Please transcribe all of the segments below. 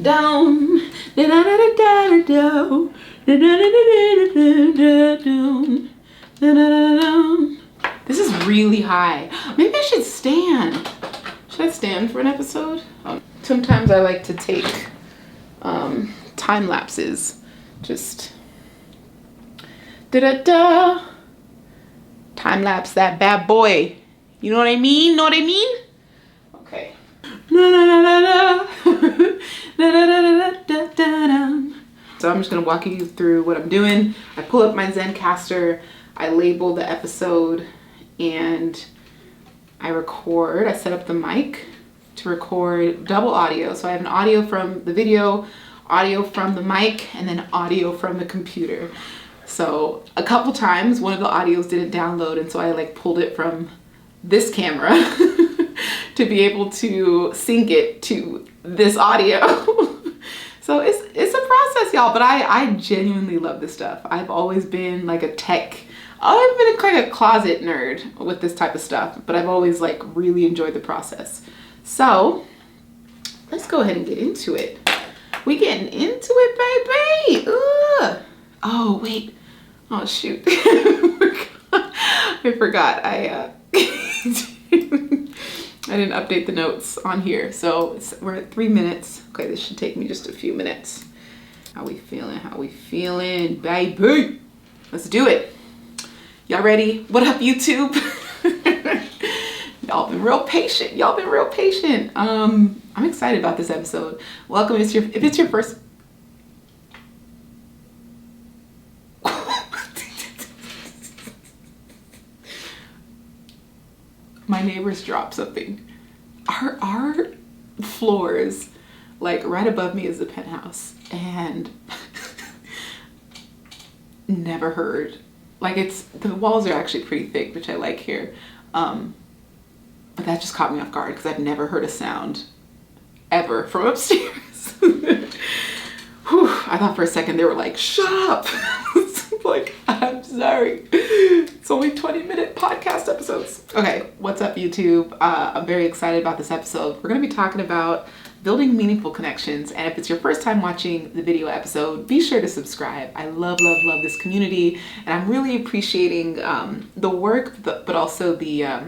Down, da da da da da da, da da da da da da da. This is really high. Maybe I should stand. Should I stand for an episode? Sometimes I like to take time lapses. Just da da da. Time lapse that bad boy. You know what I mean? Know what I mean? Okay. Na na na na na. Da, da, da, da, da, da, da. So I'm just gonna walk you through what I'm doing. I pull up my Zencaster, I label the episode, and I record. I set up the mic to record double audio. So I have an audio from the video, audio from the mic, and then audio from the computer. So a couple times one of the audios didn't download, and so I like pulled it from this camera to be able to sync it to this audio. So it's a process, y'all, but I genuinely love this stuff. I've always been like I've been like a closet nerd with this type of stuff, but I've always like really enjoyed the process. So let's go ahead and get into it. We getting into it, baby. Ugh. Oh wait, oh shoot. I forgot. I didn't update the notes on here. So we're at 3 minutes. Okay, this should take me just a few minutes. How we feeling? How we feeling, baby? Let's do it. Y'all ready? What up, YouTube? Y'all been real patient. Y'all been real patient. I'm excited about this episode. Welcome. If it's your first. My neighbors dropped something. Our floors, like right above me is the penthouse, and never heard. Like the walls are actually pretty thick, which I like here. But that just caught me off guard because I've never heard a sound ever from upstairs. Whew, I thought for a second they were like, shut up. Like, I'm sorry. It's only 20-minute podcast episodes. Okay, what's up, YouTube? I'm very excited about this episode. We're going to be talking about building meaningful connections. And if it's your first time watching the video episode, be sure to subscribe. I love, love, love this community. And I'm really appreciating the work, but also the, I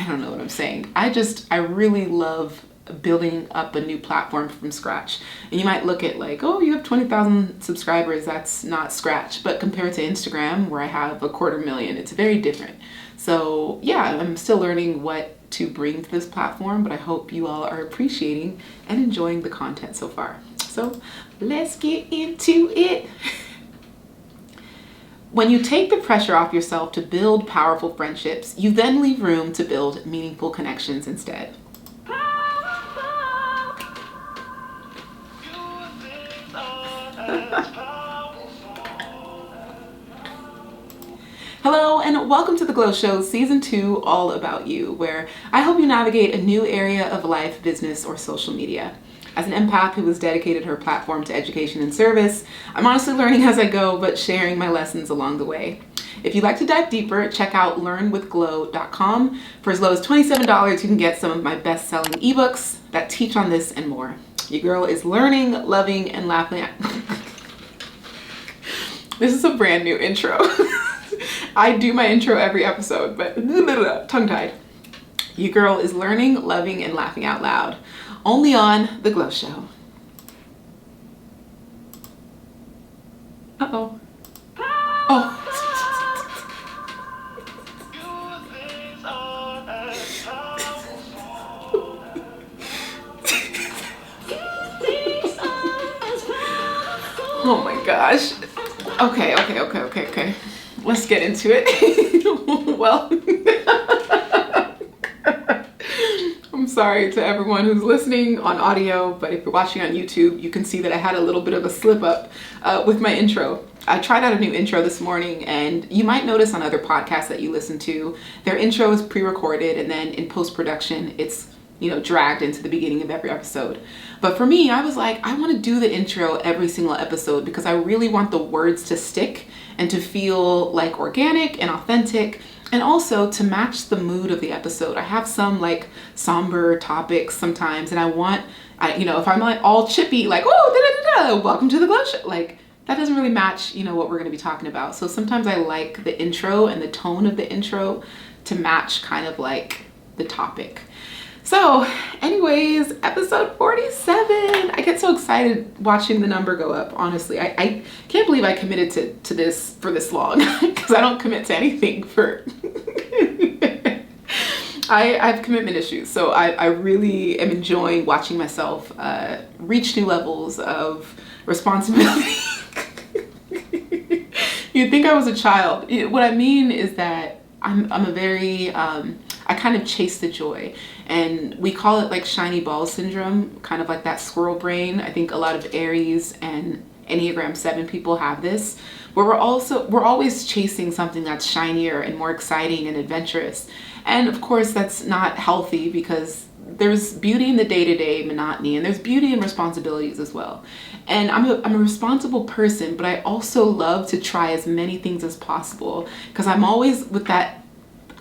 don't know what I'm saying. I really love building up a new platform from scratch. And you might look at like, oh, you have 20,000 subscribers. That's not scratch. But compared to Instagram, where I have 250,000, it's very different. So yeah, I'm still learning what to bring to this platform, but I hope you all are appreciating and enjoying the content so far. So let's get into it. When you take the pressure off yourself to build powerful friendships, you then leave room to build meaningful connections instead. Hello and welcome to The Glow Show, Season 2, All About You, where I help you navigate a new area of life, business, or social media. As an empath who has dedicated her platform to education and service, I'm honestly learning as I go, but sharing my lessons along the way. If you'd like to dive deeper, check out learnwithglow.com. For as low as $27, you can get some of my best-selling ebooks that teach on this and more. Your girl is learning, loving, and laughing at... This is a brand new intro. I do my intro every episode, but tongue-tied. Your girl is learning, loving, and laughing out loud. Only on The Glow Show. Uh-oh. Oh. Oh my gosh. Okay. Let's get into it. Well, I'm sorry to everyone who's listening on audio, but if you're watching on YouTube, you can see that I had a little bit of a slip up with my intro. I tried out a new intro this morning, and you might notice on other podcasts that you listen to, their intro is pre-recorded, and then in post-production, it's dragged into the beginning of every episode. But for me, I was like, I want to do the intro every single episode because I really want the words to stick and to feel like organic and authentic, and also to match the mood of the episode. I have some like somber topics sometimes, and I want if I'm like all chippy, like, oh, da, da, da, da, welcome to the glow show, like that doesn't really match, what we're going to be talking about. So sometimes I like the intro and the tone of the intro to match kind of like the topic. So anyways, episode 47. I get so excited watching the number go up, honestly. I can't believe I committed to this for this long, because I don't commit to anything for... I have commitment issues, so I really am enjoying watching myself reach new levels of responsibility. You'd think I was a child. What I mean is that I'm a very... I kind of chase the joy, and we call it like shiny ball syndrome, kind of like that squirrel brain. I think a lot of Aries and Enneagram 7 people have this, where we're always chasing something that's shinier and more exciting and adventurous. And of course that's not healthy, because there's beauty in the day-to-day monotony, and there's beauty in responsibilities as well. And I'm a responsible person, but I also love to try as many things as possible, because I'm always with that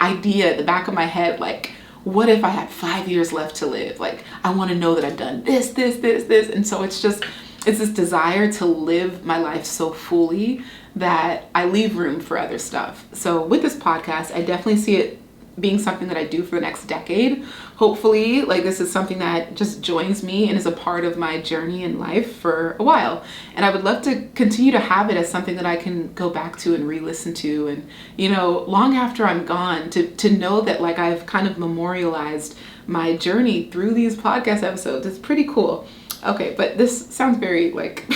idea at the back of my head, like, what if I had 5 years left to live? Like, I want to know that I've done this. And so it's this desire to live my life so fully that I leave room for other stuff. So with this podcast, I definitely see it being something that I do for the next decade. Hopefully, like, this is something that just joins me and is a part of my journey in life for a while. And I would love to continue to have it as something that I can go back to and re-listen to. And, long after I'm gone, to know that, like, I've kind of memorialized my journey through these podcast episodes. It's pretty cool. Okay, but this sounds very, like,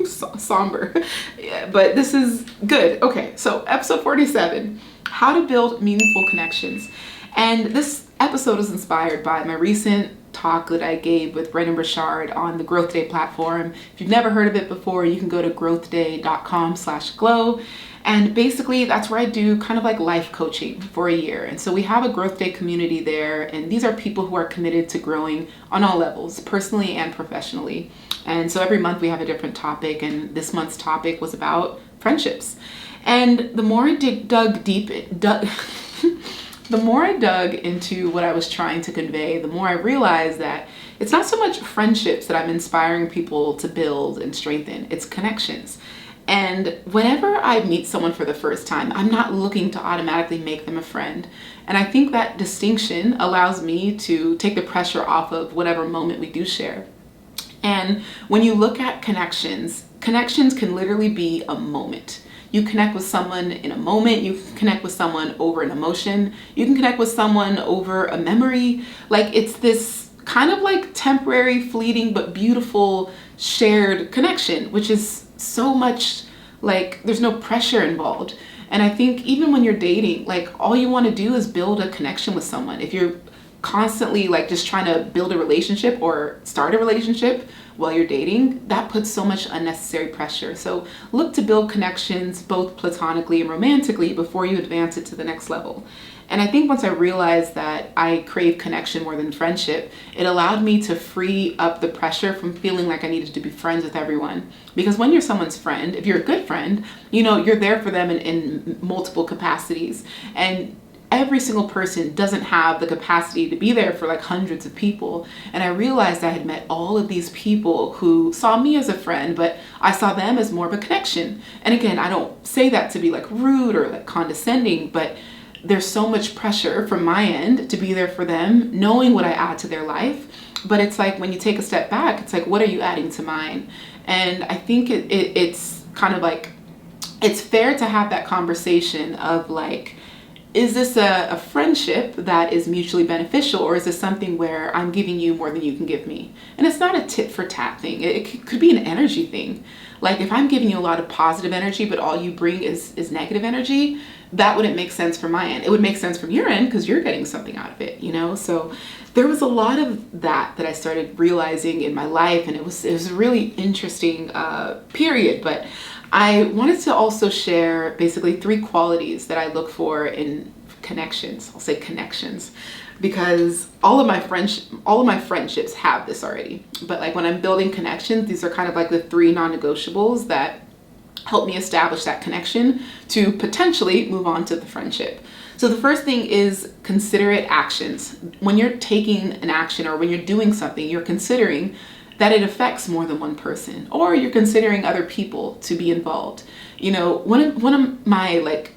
somber. Yeah, but this is good. Okay, so episode 47. How to build meaningful connections. And this episode is inspired by my recent talk that I gave with Brendan Burchard on the Growth Day platform. If you've never heard of it before, you can go to growthday.com/glow. And basically that's where I do kind of like life coaching for a year. And so we have a Growth Day community there. And these are people who are committed to growing on all levels, personally and professionally. And so every month we have a different topic. And this month's topic was about friendships. And the more I dug into what I was trying to convey, the more I realized that it's not so much friendships that I'm inspiring people to build and strengthen, it's connections. And whenever I meet someone for the first time, I'm not looking to automatically make them a friend. And I think that distinction allows me to take the pressure off of whatever moment we do share. And when you look at connections can literally be a moment. You connect with someone in a moment, you can connect with someone over an emotion, you can connect with someone over a memory. Like, it's this kind of like temporary, fleeting, but beautiful shared connection, which is so much like there's no pressure involved. And I think even when you're dating, like, all you want to do is build a connection with someone. If you're constantly like just trying to build a relationship or start a relationship while you're dating, that puts so much unnecessary pressure. So look to build connections both platonically and romantically before you advance it to the next level. And I think once I realized that I crave connection more than friendship, it allowed me to free up the pressure from feeling like I needed to be friends with everyone. Because when you're someone's friend, if you're a good friend, you're there for them in multiple capacities. And every single person doesn't have the capacity to be there for like hundreds of people. And I realized I had met all of these people who saw me as a friend, but I saw them as more of a connection. And again, I don't say that to be like rude or like condescending, but there's so much pressure from my end to be there for them, knowing what I add to their life. But it's like, when you take a step back, it's like, what are you adding to mine? And I think it's kind of like, it's fair to have that conversation of like, is this a friendship that is mutually beneficial, or is this something where I'm giving you more than you can give me? And it's not a tit for tat thing. It could be an energy thing. Like, if I'm giving you a lot of positive energy, but all you bring is negative energy, that wouldn't make sense from my end. It would make sense from your end because you're getting something out of it, So there was a lot of that I started realizing in my life, and it was a really interesting period. But I wanted to also share basically 3 qualities that I look for in connections. I'll say connections, because all of my friendships have this already. But like, when I'm building connections, these are kind of like the 3 non-negotiables that help me establish that connection to potentially move on to the friendship. So the first thing is considerate actions. When you're taking an action or when you're doing something, you're considering that it affects more than one person, or you're considering other people to be involved. You know, one of my like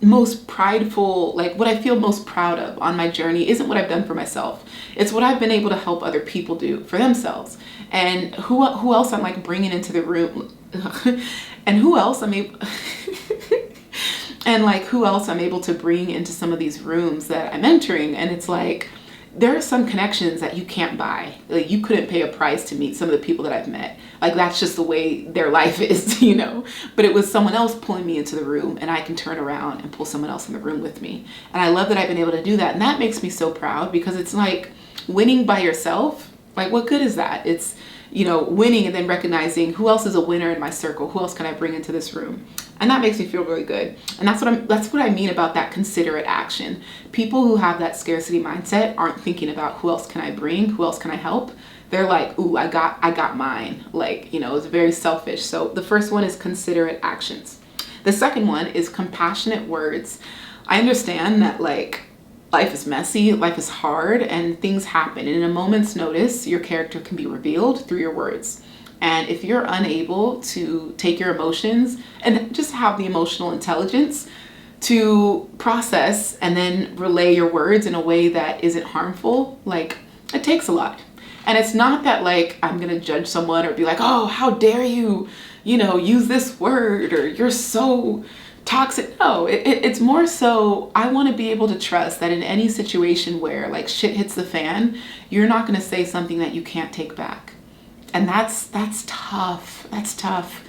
most prideful, like what I feel most proud of on my journey isn't what I've done for myself. It's what I've been able to help other people do for themselves. And who else I'm like bringing into the room and who else I'm able and like who else I'm able to bring into some of these rooms that I'm entering. And it's like, there are some connections that you can't buy. Like you couldn't pay a price to meet some of the people that I've met. Like that's just the way their life is, you know, but it was someone else pulling me into the room, and I can turn around and pull someone else in the room with me. And I love that I've been able to do that. And that makes me so proud, because it's like winning by yourself. Like what good is that? It's, you know, winning and then recognizing who else is a winner in my circle. Who else can I bring into this room? And that makes me feel really good. And that's what I mean about that considerate action. People who have that scarcity mindset aren't thinking about who else can I bring? Who else can I help? They're like, ooh, I got mine. Like, you know, it's very selfish. So the first one is considerate actions. The second one is compassionate words. I understand that like life is messy, life is hard, and things happen. And in a moment's notice, your character can be revealed through your words. And if you're unable to take your emotions and just have the emotional intelligence to process and then relay your words in a way that isn't harmful, like it takes a lot. And it's not that like I'm gonna judge someone or be like, oh, how dare you, you know, use this word, or you're so toxic. No, it's more so I want to be able to trust that in any situation where like shit hits the fan, you're not going to say something that you can't take back. And that's tough. That's tough.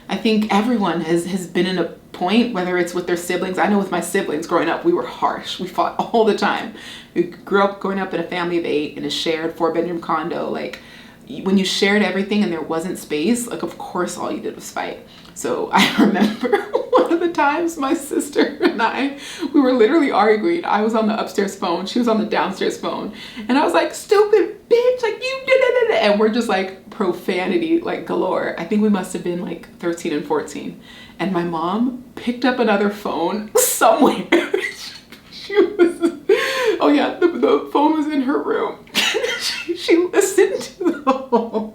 I think everyone has been in a point, whether it's with their siblings. I know with my siblings growing up, we were harsh. We fought all the time. We grew up growing up in a family of 8 in a shared 4-bedroom condo. Like when you shared everything and there wasn't space, like of course all you did was fight. So I remember one of the times my sister and we were literally arguing. I was on the upstairs phone, she was on the downstairs phone, and I was like, stupid bitch, like you did it, and we're just like profanity like galore. I think we must have been like 13 and 14, and my mom picked up another phone somewhere. She was, oh yeah, the phone was in her room. She listened to the whole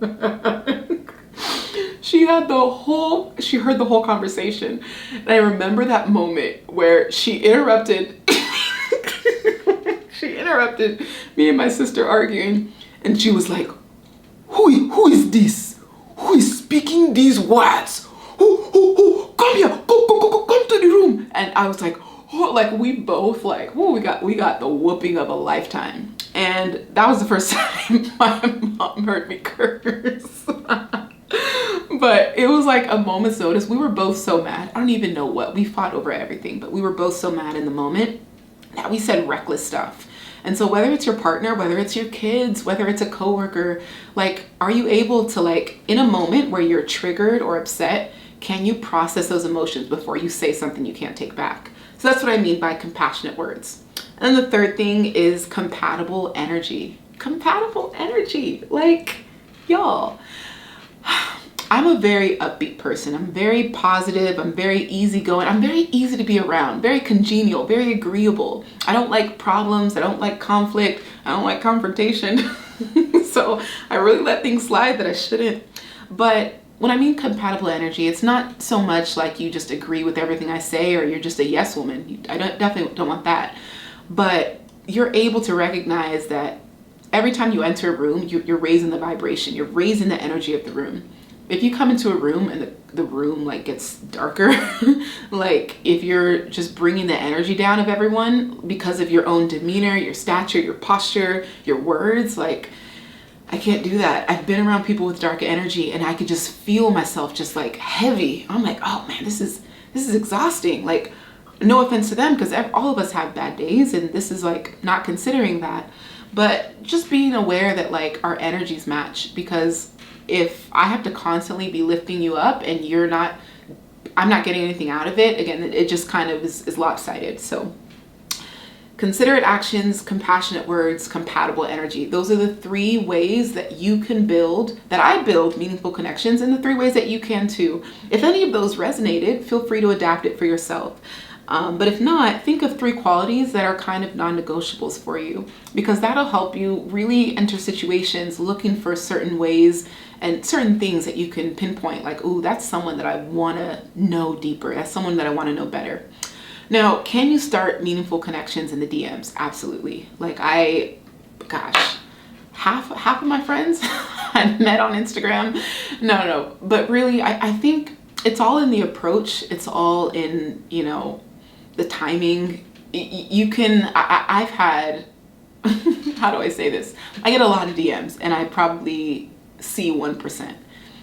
she heard the whole conversation. And I remember that moment where she interrupted me and my sister arguing, and she was like, who is this? Who is speaking these words? Who come here, go come to the room. And I was like, oh, like we both like, oh, we got the whooping of a lifetime. And that was the first time my mom heard me curse. But it was like a moment's notice. We were both so mad. I don't even know what. We fought over everything, but we were both so mad in the moment that we said reckless stuff. And so whether it's your partner, whether it's your kids, whether it's a coworker, like, are you able to like, in a moment where you're triggered or upset, can you process those emotions before you say something you can't take back? So that's what I mean by compassionate words. And then the third thing is compatible energy. Compatible energy. Like, y'all, I'm a very upbeat person. I'm very positive. I'm very easygoing. I'm very easy to be around, very congenial, very agreeable. I don't like problems. I don't like conflict. I don't like confrontation. So I really let things slide that I shouldn't. But when I mean compatible energy, it's not so much like you just agree with everything I say or you're just a yes woman. I definitely don't want that. But you're able to recognize that every time you enter a room, you're raising the vibration. You're raising the energy of the room. If you come into a room and the room like gets darker, like if you're just bringing the energy down of everyone because of your own demeanor, your stature, your posture, your words, like I can't do that. I've been around people with dark energy and I could just feel myself just like heavy. I'm like, oh man, this is exhausting. Like, no offense to them, because all of us have bad days and this is like not considering that, but just being aware that like our energies match, because if I have to constantly be lifting you up and I'm not getting anything out of it, again, it just kind of is lopsided. So considerate actions, compassionate words, compatible energy. Those are the 3 ways that you can that I build meaningful connections, and the 3 ways that you can too. If any of those resonated, feel free to adapt it for yourself. But if not, think of 3 qualities that are kind of non-negotiables for you, because that'll help you really enter situations looking for certain ways and certain things that you can pinpoint, like, ooh, that's someone that I want to know deeper. That's someone that I want to know better. Now, can you start meaningful connections in the DMs? Absolutely. Like gosh, half of my friends I met on Instagram. No. But really, I think it's all in the approach. It's all in, the timing. You can, I've had, how do I say this? I get a lot of DMs and I probably see 1%.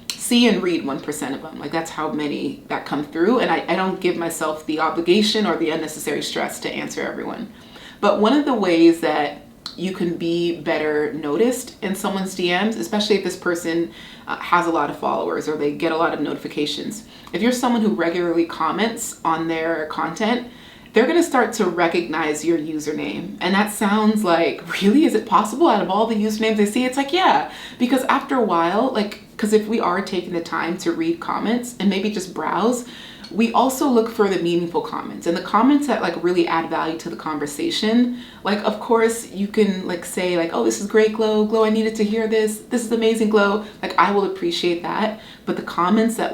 See and read 1% of them. Like, that's how many that come through. And I don't give myself the obligation or the unnecessary stress to answer everyone. But one of the ways that you can be better noticed in someone's DMs, especially if this person has a lot of followers or they get a lot of notifications. If you're someone who regularly comments on their content, they're going to start to recognize your username. And that sounds like, really? Is it possible out of all the usernames they see? It's like, yeah, because after a while, because if we are taking the time to read comments and maybe just browse, we also look for the meaningful comments and the comments that really add value to the conversation. Of course you can say oh, this is great, Glow, I needed to hear this. This is amazing, Glow. I will appreciate that. But the comments that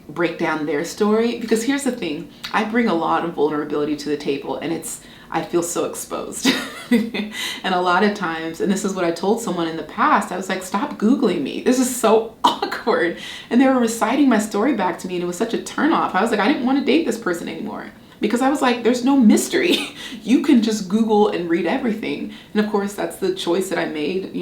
break down their story, because here's the thing, I bring a lot of vulnerability to the table and I feel so exposed. And a lot of times, and this is what I told someone in the past, I was like, stop Googling me. This is so awkward. And they were reciting my story back to me and it was such a turnoff. I was like, I didn't want to date this person anymore. Because I was like, there's no mystery. You can just Google and read everything. And of course, that's the choice that I made,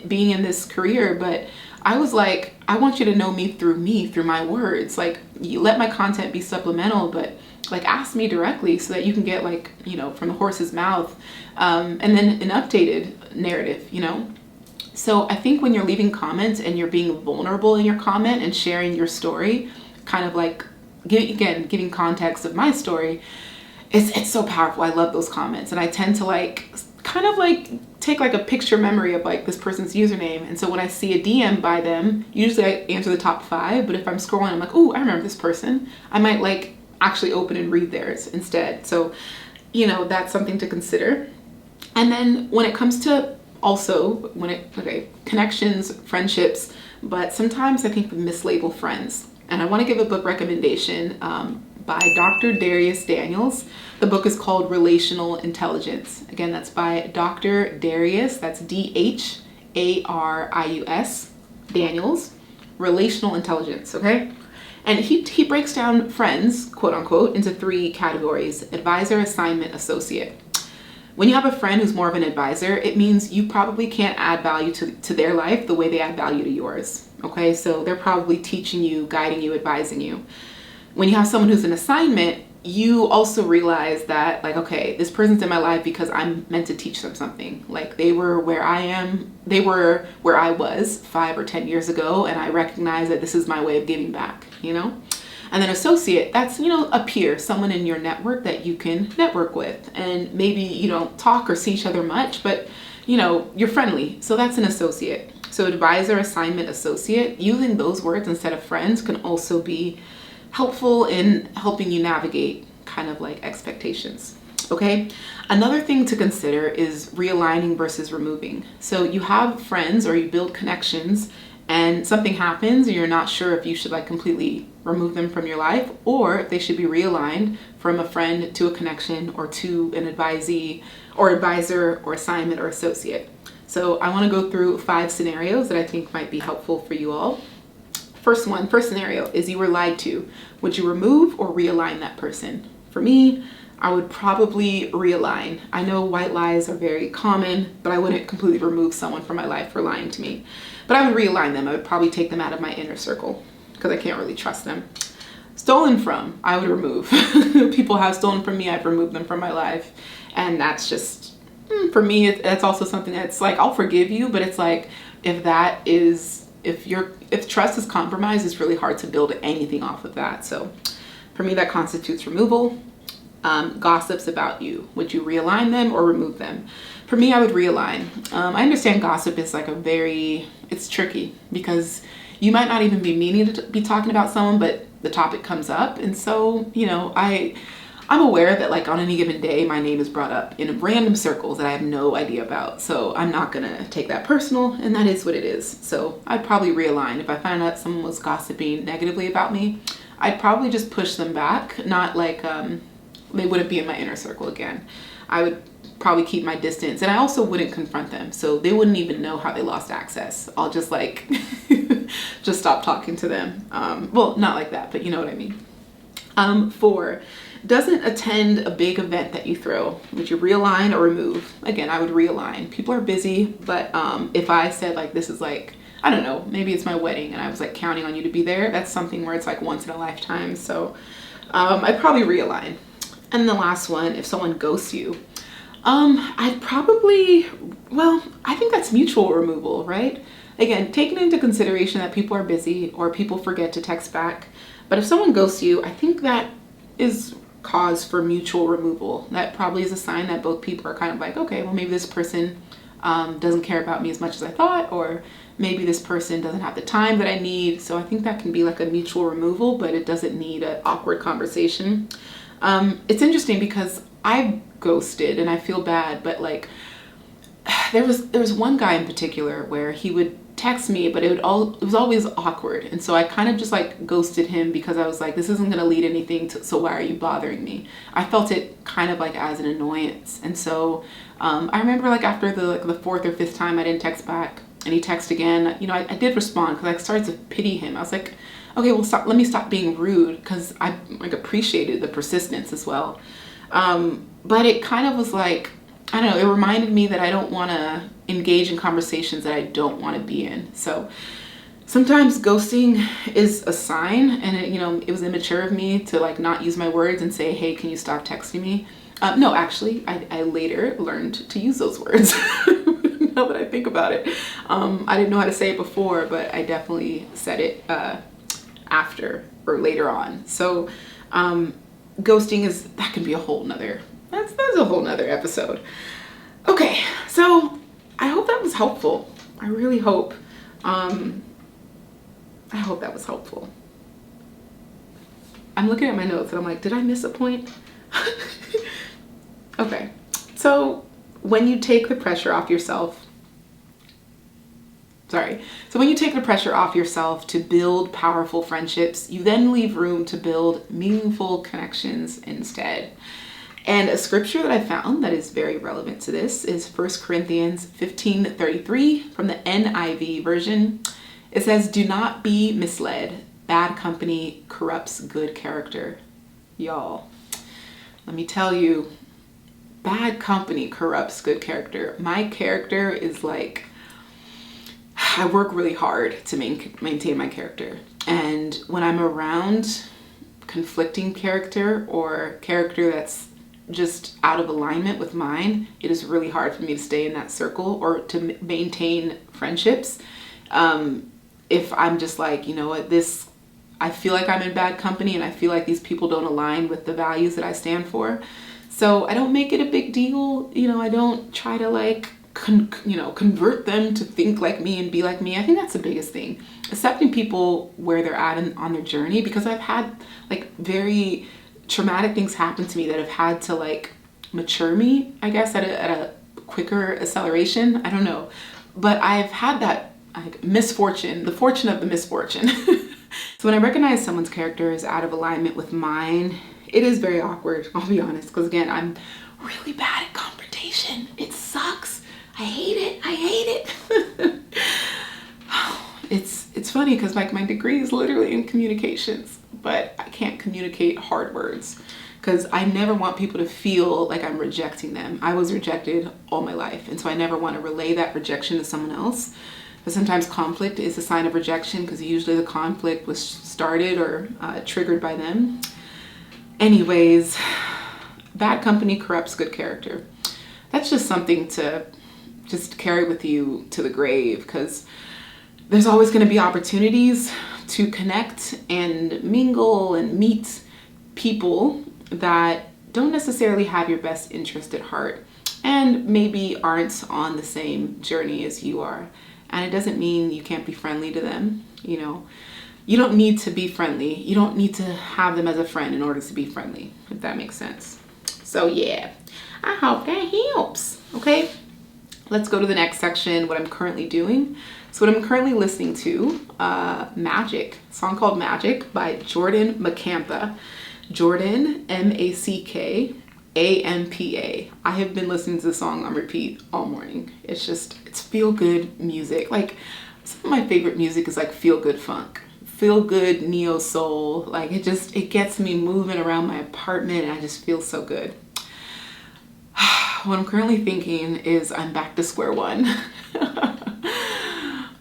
being in this career. But I was like, I want you to know me, through my words. You let my content be supplemental, but ask me directly so that you can get from the horse's mouth, and then an updated narrative, So I think when you're leaving comments and you're being vulnerable in your comment and sharing your story, kind of giving context of my story, it's so powerful. I love those comments. And I tend to take a picture memory of this person's username. And so when I see a DM by them, usually I answer the top 5, but if I'm scrolling, I'm like, ooh, I remember this person. I might actually open and read theirs instead. So, that's something to consider. And then when it comes to connections, friendships, but sometimes I think we mislabel friends. And I want to give a book recommendation by Dr. Dharius Daniels. The book is called Relational Intelligence. Again, that's by Dr. Dharius, that's Dharius Daniels, Relational Intelligence, okay? And he breaks down friends, quote unquote, into 3 categories: advisor, assignment, associate. When you have a friend who's more of an advisor, it means you probably can't add value to their life the way they add value to yours. Okay, so they're probably teaching you, guiding you, advising you. When you have someone who's an assignment, you also realize that okay, this person's in my life because I'm meant to teach them something. They were where I was 5 or 10 years ago, and I recognize that this is my way of giving back, And then associate, that's, a peer, someone in your network that you can network with. And maybe you don't talk or see each other much, but you're friendly. So that's an associate. So advisor, assignment, associate, using those words instead of friends can also be helpful in helping you navigate expectations. Okay. Another thing to consider is realigning versus removing. So you have friends or you build connections and something happens and you're not sure if you should completely remove them from your life or if they should be realigned from a friend to a connection or to an advisee or advisor or assignment or associate. So I want to go through 5 scenarios that I think might be helpful for you all. First scenario is you were lied to. Would you remove or realign that person? For me, I would probably realign. I know white lies are very common, but I wouldn't completely remove someone from my life for lying to me. But I would realign them. I would probably take them out of my inner circle because I can't really trust them. Stolen from, I would remove. People have stolen from me, I've removed them from my life. And that's just, for me, that's also something that's I'll forgive you, but it's if trust is compromised, it's really hard to build anything off of that. So for me, that constitutes removal. Gossips about you. Would you realign them or remove them? For me, I would realign. I understand gossip is it's tricky because you might not even be meaning to be talking about someone, but the topic comes up. And so, I'm aware that like on any given day, my name is brought up in random circles that I have no idea about. So I'm not gonna take that personal, and that is what it is. So I'd probably realign. If I found out someone was gossiping negatively about me, I'd probably just push them back. Not like they wouldn't be in my inner circle again. I would probably keep my distance, and I also wouldn't confront them, so they wouldn't even know how they lost access. I'll just like just stop talking to them. Well, not like that, but you know what I mean. 4, doesn't attend a big event that you throw. Would you realign or remove? Again, I would realign. People are busy, but if I said like, this is like, I don't know, maybe it's my wedding and I was like counting on you to be there, that's something where it's like once in a lifetime. So I'd probably realign. And the last one, if someone ghosts you, I'd probably, well, I think that's mutual removal, right? Again, taking into consideration that people are busy or people forget to text back. But if someone ghosts you, I think that is cause for mutual removal. That probably is a sign that both people are kind of like, okay, well, maybe this person doesn't care about me as much as I thought, or maybe this person doesn't have the time that I need. So I think that can be like a mutual removal, but it doesn't need an awkward conversation. It's interesting because I've ghosted and I feel bad, but like there was one guy in particular where he would text me, but it was always awkward, and so I kind of just like ghosted him because I was like, this isn't gonna lead anything to, so why are you bothering me? I felt it kind of like as an annoyance, and so I remember like after the 4th or 5th time I didn't text back, and he texted again. You know, I did respond because I started to pity him. I was like, okay, well, let me stop being rude, because I like appreciated the persistence as well. But it kind of was like, I don't know, it reminded me that I don't want to engage in conversations that I don't want to be in. So sometimes ghosting is a sign, and it was immature of me to like not use my words and say, hey, can you stop texting me? No, actually, I later learned to use those words. Now that I think about it, I didn't know how to say it before, but I definitely said it after or later on. So ghosting that can be a whole nother, that's a whole nother episode. Okay, so I hope that was helpful. I really hope. I hope that was helpful. I'm looking at my notes and I'm like, did I miss a point? Okay, so when you take the pressure off yourself, when you take the pressure off yourself to build powerful friendships, you then leave room to build meaningful connections instead. And a scripture that I found that is very relevant to this is 1 Corinthians 15:33 from the NIV version. It says, do not be misled. Bad company corrupts good character. Y'all, let me tell you, bad company corrupts good character. My character is like, I work really hard to maintain my character. And when I'm around conflicting character or character that's just out of alignment with mine, it is really hard for me to stay in that circle or to maintain friendships. If I'm just like, you know what, I feel like I'm in bad company and I feel like these people don't align with the values that I stand for. So I don't make it a big deal. I don't try to like, convert them to think like me and be like me. I think that's the biggest thing. Accepting people where they're at on their journey, because I've had like very traumatic things happen to me that have had to like mature me, I guess, at a quicker acceleration. I don't know. But I've had that like misfortune, the fortune of the misfortune. So when I recognize someone's character is out of alignment with mine, it is very awkward, I'll be honest, because again, I'm really bad at confrontation. It sucks. I hate it. It's funny because like my degree is literally in communications, but I can't communicate hard words because I never want people to feel like I'm rejecting them. I was rejected all my life, and so I never want to relay that rejection to someone else. But sometimes conflict is a sign of rejection because usually the conflict was started or triggered by them. Anyways, bad company corrupts good character. That's just something to just carry with you to the grave, because there's always going to be opportunities to connect and mingle and meet people that don't necessarily have your best interest at heart and maybe aren't on the same journey as you are. And it doesn't mean you can't be friendly to them, you don't need to be friendly. You don't need to have them as a friend in order to be friendly, if that makes sense. So yeah, I hope that helps. Okay, let's go to the next section, what I'm currently doing. So what I'm currently listening to, Magic, a song called Magic by Jordan Macampa. Jordan, Mackampa. I have been listening to the song on repeat all morning. It's feel good music. Like, some of my favorite music is like feel good funk, feel good neo soul. Like, it gets me moving around my apartment and I just feel so good. What I'm currently thinking is I'm back to square one.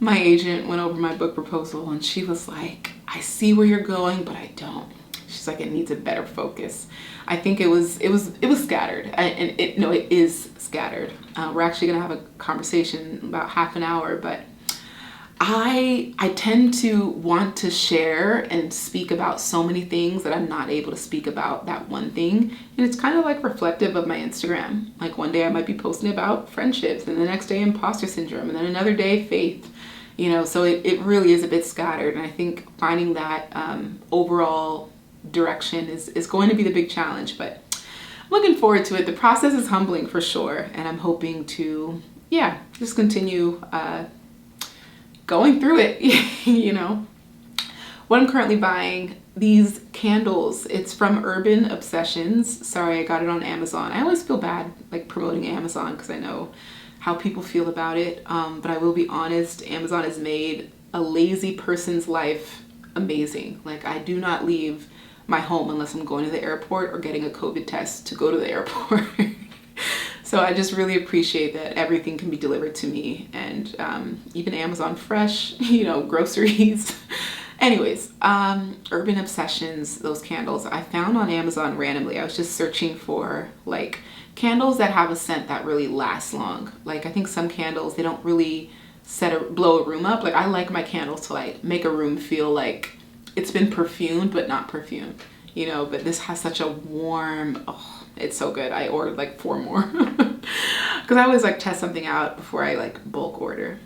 My agent went over my book proposal and she was like, I see where you're going, but I don't. She's like, it needs a better focus. I think it was scattered, and it is scattered. We're actually gonna have a conversation about half an hour, but I tend to want to share and speak about so many things that I'm not able to speak about that one thing. And it's kind of like reflective of my Instagram. Like, one day I might be posting about friendships, and the next day imposter syndrome, and then another day faith. So it really is a bit scattered. And I think finding that overall direction is going to be the big challenge, but I'm looking forward to it. The process is humbling for sure, and I'm hoping to just continue going through it. What I'm currently buying, these candles, it's from Urban Obsessions. Sorry, I got it on Amazon. I always feel bad like promoting Amazon because I know how people feel about it, but I will be honest, Amazon has made a lazy person's life amazing. Like, I do not leave my home unless I'm going to the airport or getting a COVID test to go to the airport. So I just really appreciate that everything can be delivered to me, and even Amazon Fresh, groceries. Anyways, Urban Obsessions, those candles I found on Amazon randomly. I was just searching for like candles that have a scent that really lasts long. Like, I think some candles, they don't really blow a room up. Like, I like my candles to like make a room feel like it's been perfumed but not perfumed, but this has such a warm, it's so good. I ordered like 4 more because I always like test something out before I like bulk order.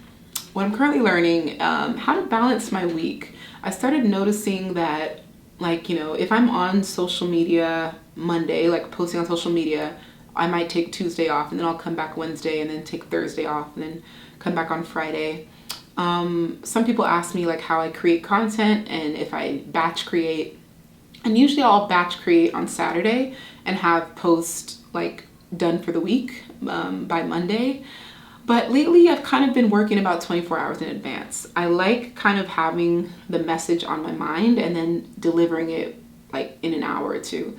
What I'm currently learning, how to balance my week. I started noticing that, like, if I'm on social media Monday, like posting on social media, I might take Tuesday off, and then I'll come back Wednesday, and then take Thursday off, and then come back on Friday. Some people ask me like how I create content and if I batch create, and usually I'll batch create on Saturday and have post like done for the week by Monday. But lately I've kind of been working about 24 hours in advance. I like kind of having the message on my mind and then delivering it like in an hour or two.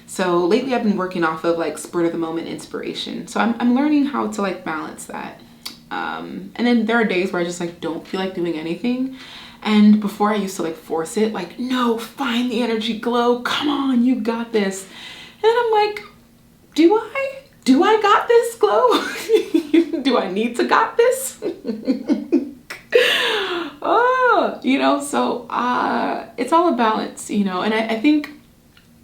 So lately I've been working off of like spur of the moment inspiration. So I'm learning how to like balance that. And then there are days where I just like don't feel like doing anything. And before I used to like force it, like, no, find the energy, glow, come on, you got this. And then I'm like, do I got this, glow? Do I need to got this? So it's all a balance, and I think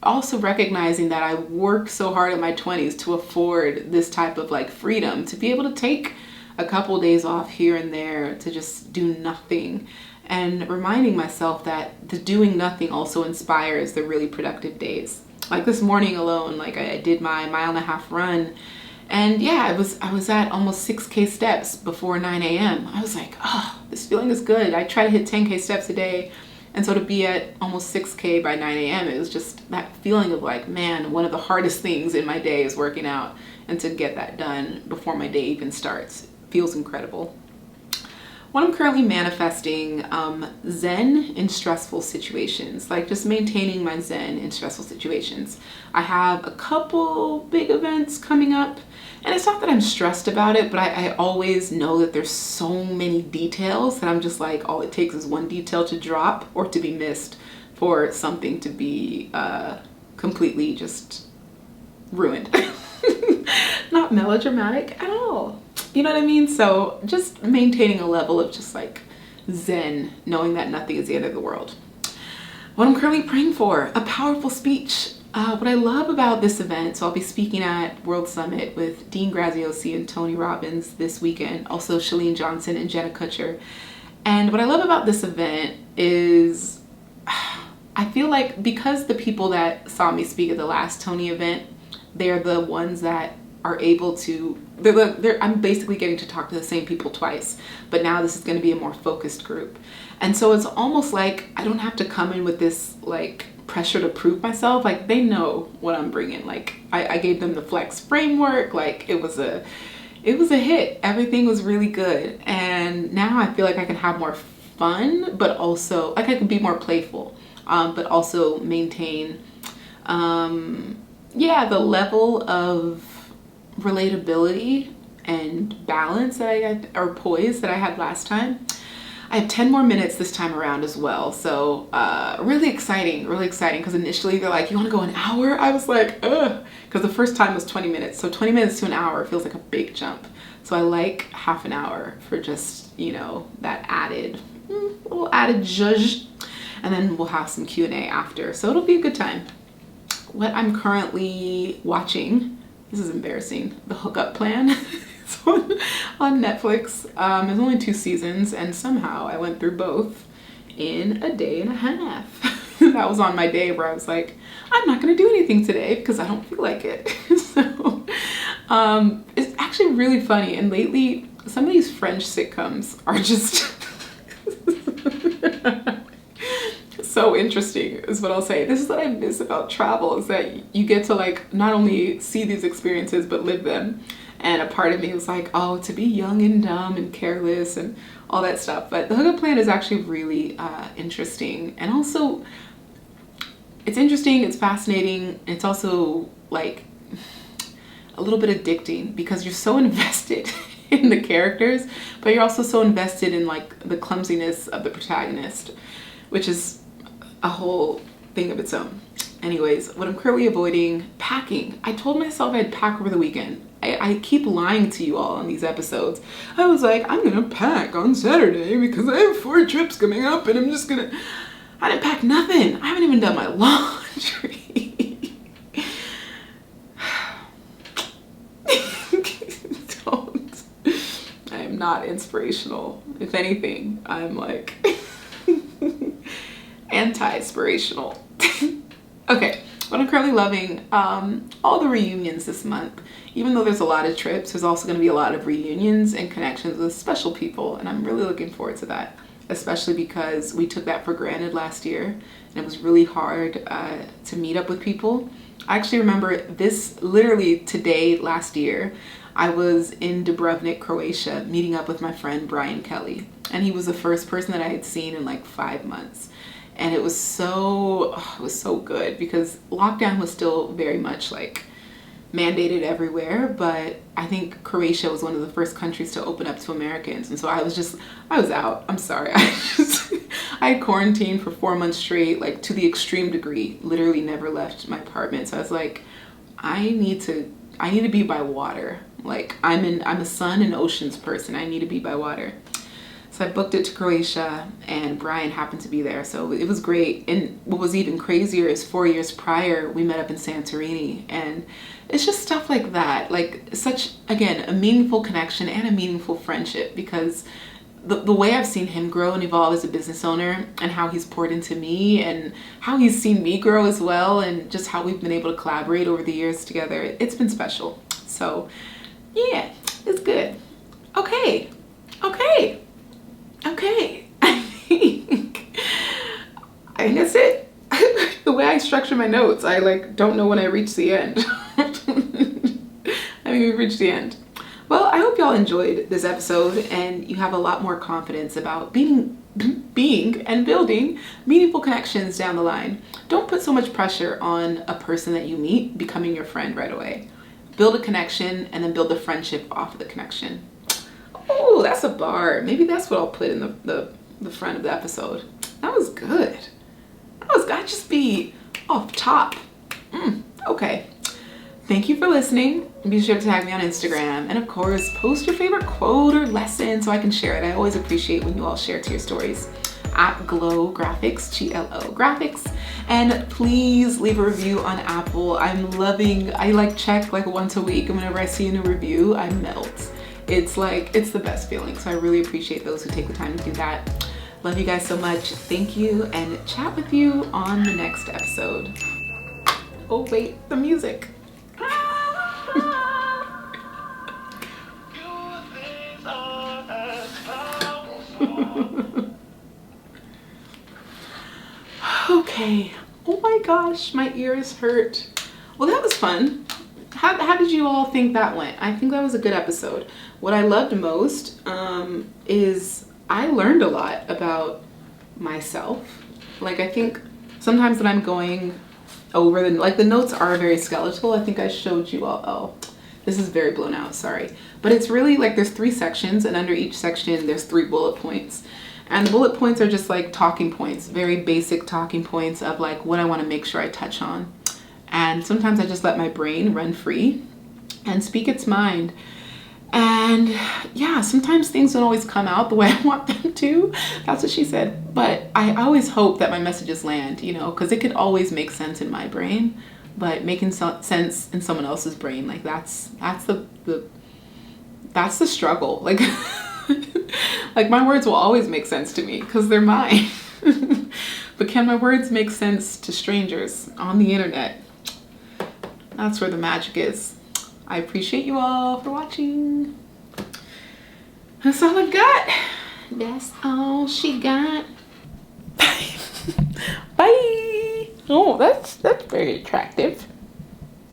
also recognizing that I worked so hard in my 20s to afford this type of like freedom to be able to take a couple days off here and there to just do nothing, and reminding myself that the doing nothing also inspires the really productive days. Like this morning alone, like I did my 1.5 mile run, and I was at almost 6K steps before 9 a.m. I was like, oh, this feeling is good. I try to hit 10K steps a day, and so to be at almost 6K by 9 a.m., it was just that feeling of like, man, one of the hardest things in my day is working out, and to get that done before my day even starts feels incredible. What I'm currently manifesting, Zen in stressful situations, like just maintaining my Zen in stressful situations. I have a couple big events coming up, and it's not that I'm stressed about it, but I always know that there's so many details that I'm just like, all it takes is one detail to drop or to be missed for something to be completely just ruined. Not melodramatic at all. You know what I mean? So just maintaining a level of just like Zen, knowing that nothing is the end of the world. What I'm currently praying for, a powerful speech. What I love about this event, so I'll be speaking at World Summit with Dean Graziosi and Tony Robbins this weekend, also Shalene Johnson and Jenna Kutcher. And what I love about this event is I feel like because the people that saw me speak at the last Tony event, they're the ones that are able to, I'm basically getting to talk to the same people twice, but now this is going to be a more focused group. And so it's almost like I don't have to come in with this like pressure to prove myself. Like they know what I'm bringing. Like I gave them the flex framework. Like it was a hit. Everything was really good. And now I feel like I can have more fun, but also like I can be more playful, but also maintain, the level of relatability and balance that or poise that I had last time. I have 10 more minutes this time around as well. So really exciting because initially they're like, you want to go an hour? I was like, ugh, because the first time was 20 minutes. So 20 minutes to an hour feels like a big jump. So I like half an hour for just, that little added zhuzh. And then we'll have some Q&A after. So it'll be a good time. What I'm currently watching, this is embarrassing, The Hookup Plan. It's on Netflix. There's only 2 seasons, and somehow I went through both in a day and a half. That was on my day where I was like, I'm not going to do anything today because I don't feel like it. So it's actually really funny. And lately, some of these French sitcoms are just so interesting is what I'll say. This is what I miss about travel, is that you get to like not only see these experiences but live them. And a part of me was like, oh, to be young and dumb and careless and all that stuff. But The Hookup Plan is actually really interesting. And also, it's interesting, it's fascinating. It's also like a little bit addicting because you're so invested in the characters, but you're also so invested in like the clumsiness of the protagonist, which is a whole thing of its own. Anyways, what I'm currently avoiding, packing. I told myself I'd pack over the weekend. I keep lying to you all on these episodes. I was like, I'm gonna pack on Saturday because I have 4 trips coming up and I didn't pack nothing. I haven't even done my laundry. Don't. I am not inspirational. If anything, I'm like anti-inspirational. Okay, what I'm currently loving, all the reunions this month. Even though there's a lot of trips, there's also going to be a lot of reunions and connections with special people, and I'm really looking forward to that, especially because we took that for granted last year, and it was really hard to meet up with people. I actually remember this literally today last year. I was in Dubrovnik, Croatia, meeting up with my friend Brian Kelly, and he was the first person that I had seen in like 5 months. And it was so good because lockdown was still very much like mandated everywhere, but I think Croatia was one of the first countries to open up to Americans. And so I was out. I'm sorry. I had quarantined for 4 months straight, like to the extreme degree, literally never left my apartment. So I was like, I need to be by water. Like I'm a sun and oceans person. I need to be by water. So I booked it to Croatia, and Brian happened to be there. So it was great. And what was even crazier is 4 years prior, we met up in Santorini. And it's just stuff like that. Like such, again, a meaningful connection and a meaningful friendship, because the way I've seen him grow and evolve as a business owner, and how he's poured into me and how he's seen me grow as well, and just how we've been able to collaborate over the years together, it's been special. So yeah, it's good. Okay. I think that's it. The way I structure my notes, I like don't know when I reach the end. I mean, we've reached the end. Well, I hope y'all enjoyed this episode and you have a lot more confidence about being and building meaningful connections down the line. Don't put so much pressure on a person that you meet becoming your friend right away. Build a connection and then build a friendship off of the connection. Oh, that's a bar. Maybe that's what I'll put in the front of the episode. That was good. I'd just be off top. Okay. Thank you for listening. Be sure to tag me on Instagram. And of course, post your favorite quote or lesson so I can share it. I always appreciate when you all share to your stories. At Glow Graphics, GLO Graphics. And please leave a review on Apple. I check like once a week, and whenever I see a new review, I melt. It's the best feeling. So I really appreciate those who take the time to do that. Love you guys so much. Thank you, and chat with you on the next episode. Oh wait, the music. Okay. Oh my gosh, my ears hurt. Well, that was fun. How did you all think that went? I think that was a good episode. What I loved most is I learned a lot about myself. Like, I think sometimes when I'm going over the notes are very skeletal. I think I showed you all. Oh, this is very blown out, sorry. But it's really like there's 3 sections, and under each section there's 3 bullet points. And the bullet points are just like talking points, very basic talking points of like what I want to make sure I touch on. And sometimes I just let my brain run free and speak its mind. And yeah, sometimes things don't always come out the way I want them to. That's what she said. But I always hope that my messages land, you know, because it could always make sense in my brain, but making sense in someone else's brain, like that's the struggle. Like, like my words will always make sense to me because they're mine. But can my words make sense to strangers on the internet? That's where the magic is. I appreciate you all for watching. That's all I got. That's all she got. Bye. Bye. Oh, that's very attractive.